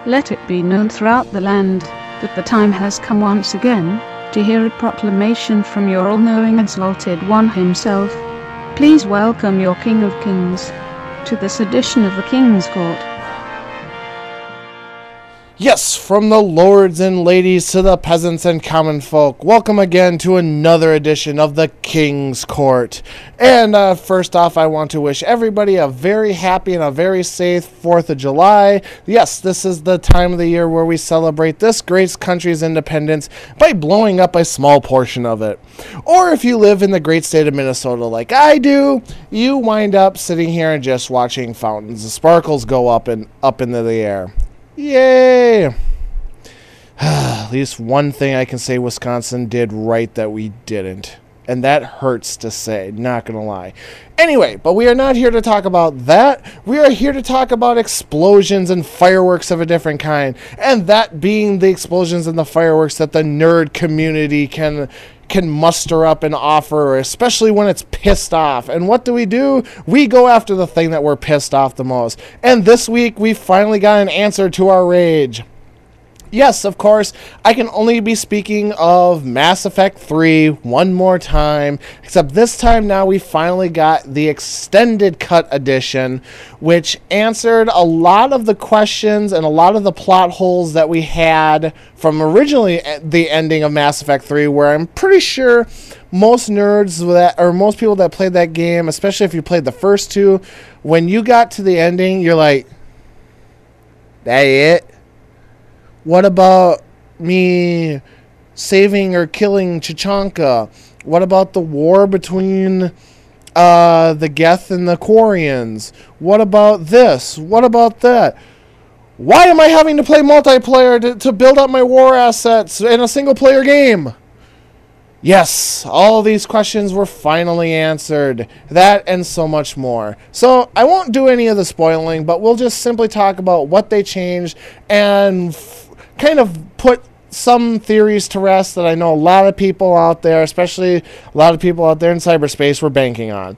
Let it be known throughout the land that the time has come once again to hear a proclamation from your all-knowing exalted one himself. Please welcome your King of Kings to this edition of the King's Court. Yes, from the lords and ladies to the peasants and common folk, welcome again to another edition of the King's Court. And first off, I want to wish everybody a very happy and a very safe 4th of July. Yes, this is the time of the year where we celebrate this great country's independence by blowing up a small portion of it. Or if you live in the great state of Minnesota like I do, you wind up sitting here and just watching fountains of sparkles go up into the air. Yay! At least one thing I can say Wisconsin did right that we didn't. And that hurts to say, not gonna lie. Anyway, but we are not here to talk about that. We are here to talk about explosions and fireworks of a different kind. And that being the explosions and the fireworks that the nerd community can muster up and offer, especially when it's pissed off. And what do? We go after the thing that we're pissed off the most. And this week, we finally got an answer to our rage. Yes, of course, I can only be speaking of Mass Effect 3 one more time, except this time now we finally got the extended cut edition, which answered a lot of the questions and a lot of the plot holes that we had from originally the ending of Mass Effect 3, where I'm pretty sure most nerds or most people that played that game, especially if you played the first two, when you got to the ending, you're like, that it? What about me saving or killing Chichanka? What about the war between the Geth and the Quarians? What about this? What about that? Why am I having to play multiplayer to build up my war assets in a single-player game? Yes, all of these questions were finally answered. That and so much more. So I won't do any of the spoiling, but we'll just simply talk about what they changed and kind of put some theories to rest that I know a lot of people out there, especially a lot of people out there in cyberspace, were banking on.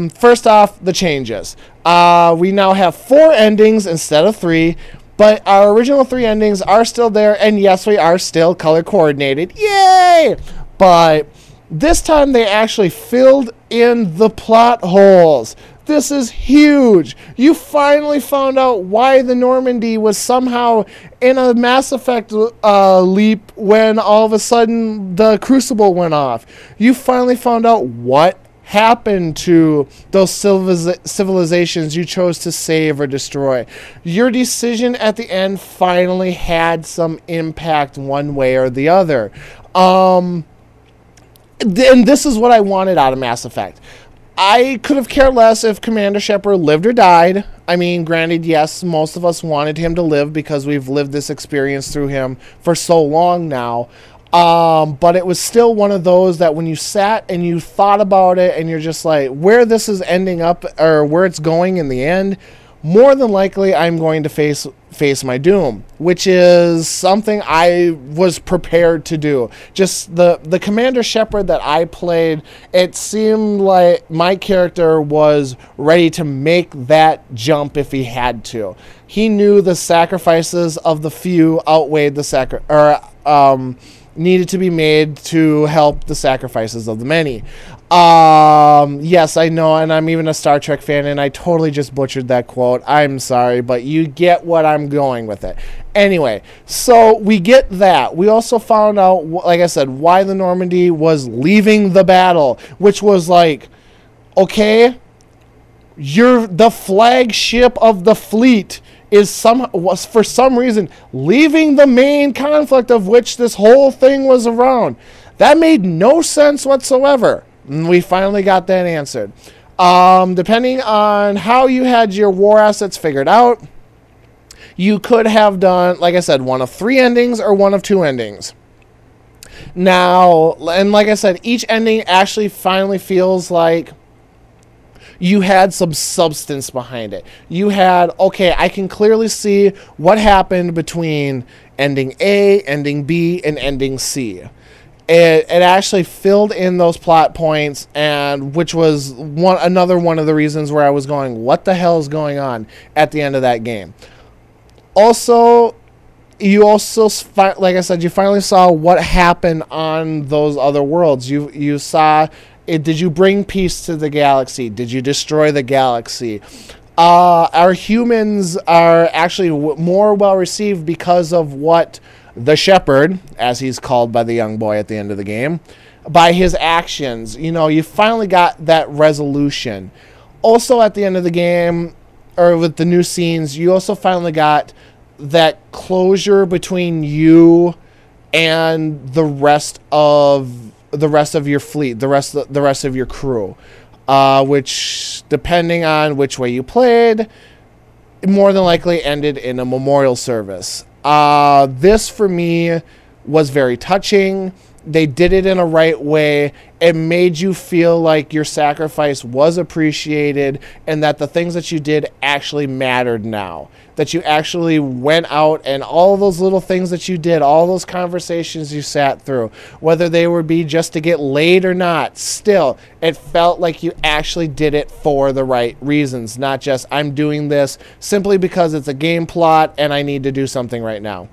First off, the changes. We now have 4 endings instead of 3, but our original 3 endings are still there, and yes, we are still color coordinated. Yay! But this time they actually filled in the plot holes. This is huge. You finally found out why the Normandy was somehow in a Mass Effect leap when all of a sudden the Crucible went off. You finally found out what happened to those civilizations you chose to save or destroy. Your decision at the end finally had some impact one way or the other. And this is what I wanted out of Mass Effect. I could have cared less if Commander Shepard lived or died. I mean, granted, yes, most of us wanted him to live because we've lived this experience through him for so long now. But it was still one of those that when you sat and you thought about it and you're just like, where this is ending up or where it's going in the end, more than likely I'm going to face my doom, which is something I was prepared to do. Just the Commander Shepard that I played, it seemed like my character was ready to make that jump if he had to. He knew the sacrifices of the few outweighed the needed to be made to help the sacrifices of the many. Yes, I know, and I'm even a Star Trek fan, and I totally just butchered that quote. I'm sorry, but you get what I'm going with it. Anyway, so we get that. We also found out, like I said, why the Normandy was leaving the battle, which was like, okay, you're the flagship of the fleet was for some reason leaving the main conflict of which this whole thing was around. That made no sense whatsoever. And we finally got that answered. Depending on how you had your war assets figured out, you could have done, like I said, one of 3 endings or one of 2 endings. Now, and like I said, each ending actually finally feels like you had some substance behind it. You had, okay, I can clearly see what happened between ending A, ending B, and ending C. It actually filled in those plot points, and which was another one of the reasons where I was going, what the hell is going on at the end of that game? Also, like I said, you finally saw what happened on those other worlds. You saw it. Did you bring peace to the galaxy? Did you destroy the galaxy? Our humans are actually more well received because of what the shepherd, as he's called by the young boy at the end of the game, by his actions. You finally got that resolution. Also, at the end of the game, or with the new scenes, you also finally got that closure between you and the rest of your fleet, the rest of your crew, which, depending on which way you played, more than likely ended in a memorial service. This for me was very touching. They did it in a right way. It made you feel like your sacrifice was appreciated and that the things that you did actually mattered now. That you actually went out and all those little things that you did, all those conversations you sat through, whether they would be just to get laid or not, still, it felt like you actually did it for the right reasons, not just I'm doing this simply because it's a game plot and I need to do something right now.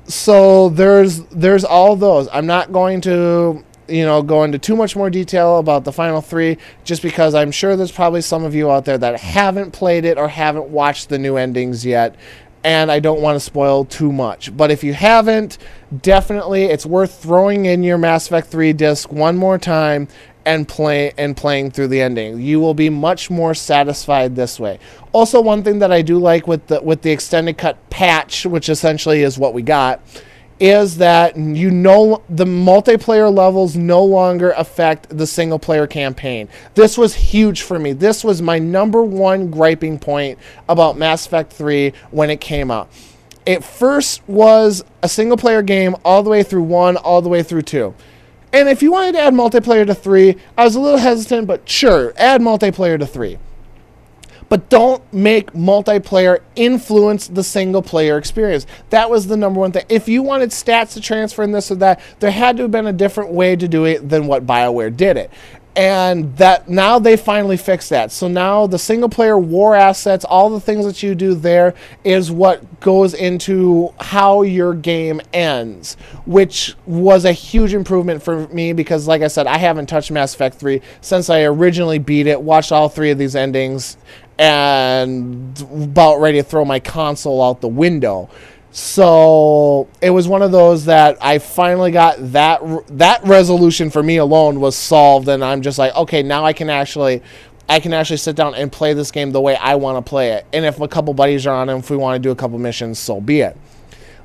So there's all those. I'm not going to go into too much more detail about the final 3, just because I'm sure there's probably some of you out there that haven't played it or haven't watched the new endings yet, and I don't want to spoil too much. But if you haven't, definitely it's worth throwing in your Mass Effect 3 disc one more time and playing through the ending. You will be much more satisfied this way. Also, one thing that I do like with the extended cut patch, which essentially is what we got, is that the multiplayer levels no longer affect the single player campaign. This was huge for me. This was my number one griping point about Mass Effect 3 when it came out. It first was a single player game all the way through 1, all the way through 2. And if you wanted to add multiplayer to 3, I was a little hesitant, but sure, add multiplayer to 3. But don't make multiplayer influence the single-player experience. That was the number one thing. If you wanted stats to transfer in this or that, there had to have been a different way to do it than what Bioware did it. And that now they finally fixed that. So now the single-player war assets, all the things that you do there, is what goes into how your game ends, which was a huge improvement for me because, like I said, I haven't touched Mass Effect 3 since I originally beat it, watched all 3 of these endings, and about ready to throw my console out the window. So it was one of those that I finally got that resolution for me alone was solved, and I'm just like, okay, now I can actually sit down and play this game the way I want to play it. And if a couple buddies are on it, if we want to do a couple missions, so be it.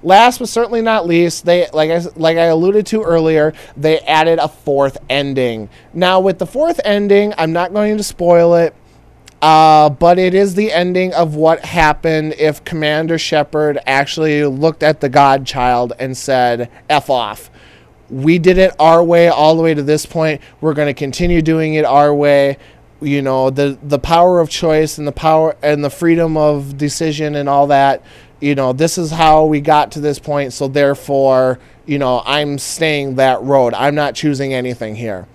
Last but certainly not least, they like I alluded to earlier, they added a 4th ending. Now with the 4th ending, I'm not going to spoil it. But it is the ending of what happened if Commander Shepard actually looked at the Godchild and said, F off. We did it our way all the way to this point. We're going to continue doing it our way. The power of choice and the power and the freedom of decision and all that. This is how we got to this point. So therefore, I'm staying that road. I'm not choosing anything here.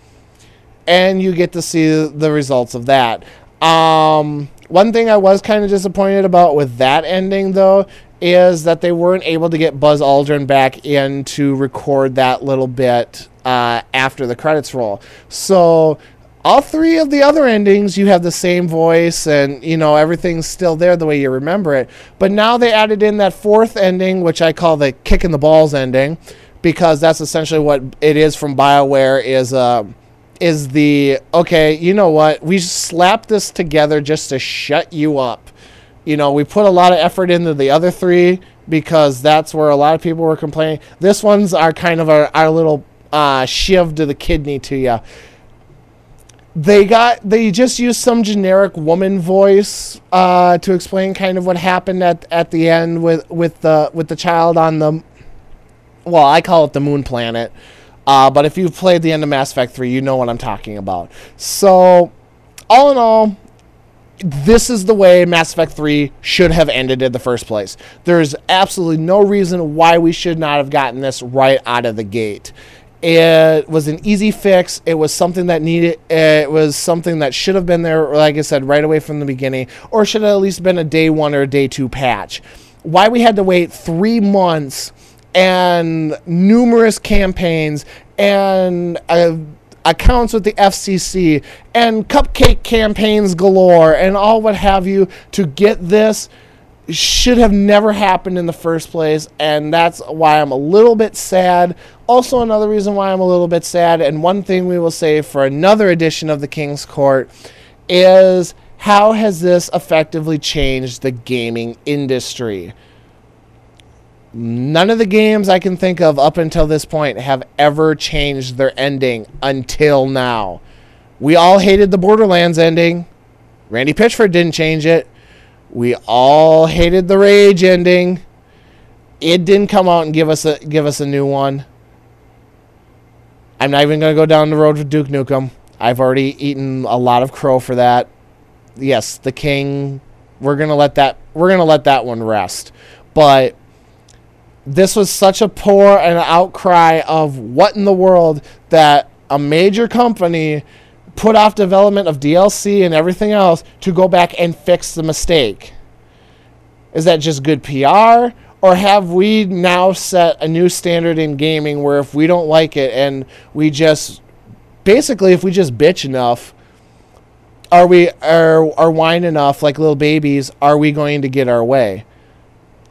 And you get to see the results of that. One thing I was kind of disappointed about with that ending, though, is that they weren't able to get Buzz Aldrin back in to record that little bit after the credits roll. So all 3 of the other endings, you have the same voice and, everything's still there the way you remember it. But now they added in that 4th ending, which I call the kick in the balls ending, because that's essentially what it is from Bioware, is the, okay, you know what, we slapped this together just to shut you up. We put a lot of effort into the other 3 because that's where a lot of people were complaining. This one's our kind of our little shiv to the kidney to you. They just used some generic woman voice to explain kind of what happened at the end with the child on the, well, I call it the moon planet. But if you've played the end of Mass Effect 3, you know what I'm talking about. So, all in all, this is the way Mass Effect 3 should have ended in the first place. There's absolutely no reason why we should not have gotten this right out of the gate. It was an easy fix. It was something that it was something that should have been there, like I said, right away from the beginning, or should have at least been a day 1 or a day 2 patch. why we had to wait 3 months and numerous campaigns and accounts with the FCC and cupcake campaigns galore and all what have you to get this should have never happened in the first place, and that's why I'm a little bit sad. Also, another reason why I'm a little bit sad, and one thing we will say for another edition of the King's Court, is how has this effectively changed the gaming industry? None of the games I can think of up until this point have ever changed their ending until now. We all hated the Borderlands ending. Randy Pitchford didn't change it. We all hated the Rage ending. It didn't come out and give us a new one. I'm not even going to go down the road with Duke Nukem. I've already eaten a lot of crow for that. Yes, the King. We're going to let that one rest. But this was such a pour and an outcry of what in the world that a major company put off development of DLC and everything else to go back and fix the mistake. Is that just good PR? Or have we now set a new standard in gaming where if we don't like it and we just, basically if we just bitch enough, are whine enough like little babies, are we going to get our way?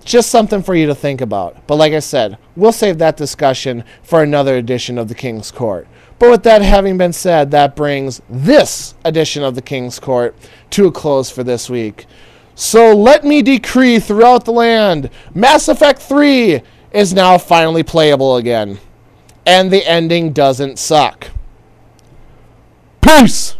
Just something for you to think about. But like I said, we'll save that discussion for another edition of the King's Court. But with that having been said, that brings this edition of the King's Court to a close for this week. So let me decree throughout the land, Mass Effect 3 is now finally playable again. And the ending doesn't suck. Peace!